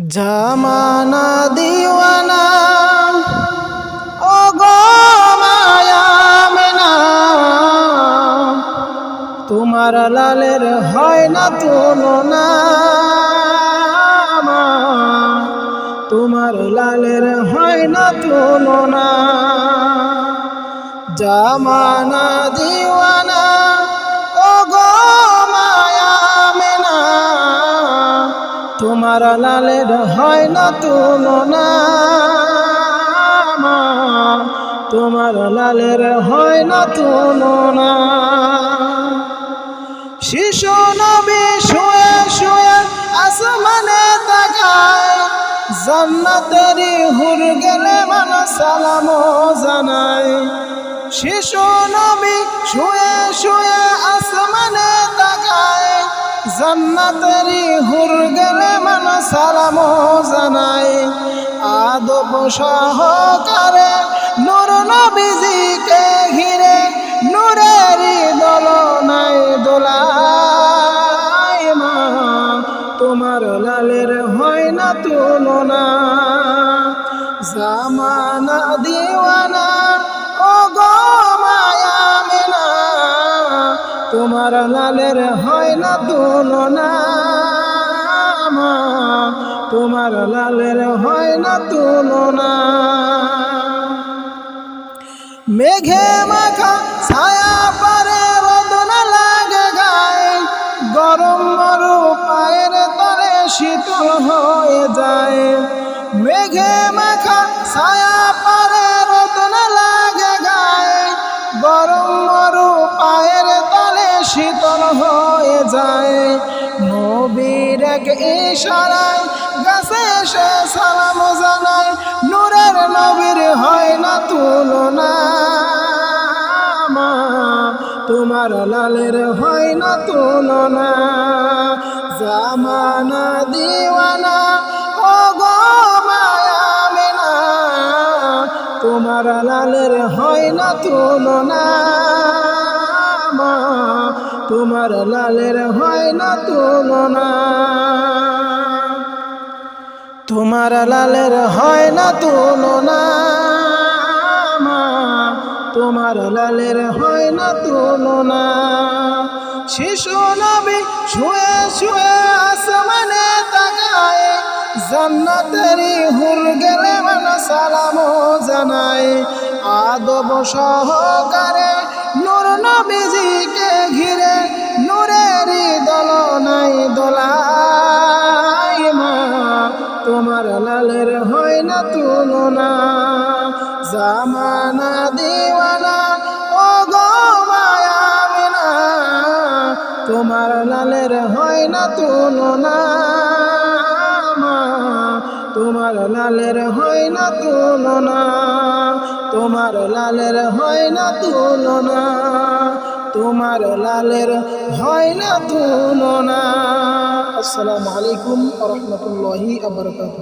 জামানা দিওয়ানা ও গো মায়া মেনা, তোমার লালের হয় না তুলনা, তোমার লালের হয় না তুলনা। জামানা দিওয়ানা ও গো মায়া মেনা, তোমার লালের হয় না তুলনা, তোমার লালের হয় না তুলনা। শিশু নবী শুয়ে শুয়ে আসমানে তাকায়, জান্নাতেরি হুর গেলে মান সালাম জানায়। শিশু নবী শুয়ে শুয়ে আসমানে তাকায়, জান্নাতেরি হুর গেলে মান সালাম জানায়। আদব সহকারে নূর নবীজিকে ঘিরে নূরেরি দোলনায় দোলায় মা, তোমার লালের হয় না তুলনা। জামানা দিওয়ানা ও গো মায়া মেনা, তোমার লালের হয় না তুলনা, তোমার লালের হয় না তুলনা। মেঘে মাখা ছায়া পারে রোদন লাগে গায়ে, গরম মরু পায়ের তলে শীতল হয়ে যায়। মেঘে মাখা ছায়া পারে রোদন লাগে গায়ে, গরম মরু পায়ের তলে শীতল হয়ে যায়। নবীর এক ইশারায় গাছে সে সালাম জানায়, নূরের নবীর হয় না তুলনা, তোমার লালের হয় না তুলনা। জামানা দিওয়ানা ও গো মায়া মেনা, তোমার লালের হয় না তুলনা, তোমার লালের হয় না তুলনা, তোমার লালের হয় না তুলনা, তোমার লালের হয় না তুলনা। শিশু নবী শুয়ে শুয়ে আসমানে তাকায়, জান্নাতেরি হুর গেলে মান সালাম জানায়। আদব সহকারে নূর নবীজিকে ঘিরে নূরেরি দোলনায় দোলায় মা, তোমার লালের হয় না তুলনা। জামানা দিওয়ানা ও গো মায়া মেনা, তোমার লালের হয় না তুলনা, তোমার লালের হয় না তুলনা, তোমার লালের হয় না তুলনা, তোমার লালের হয় না তুলনা। আসসালামু আলাইকুম ওয়া রাহমাতুল্লাহি ওয়া বারাকাতুহু।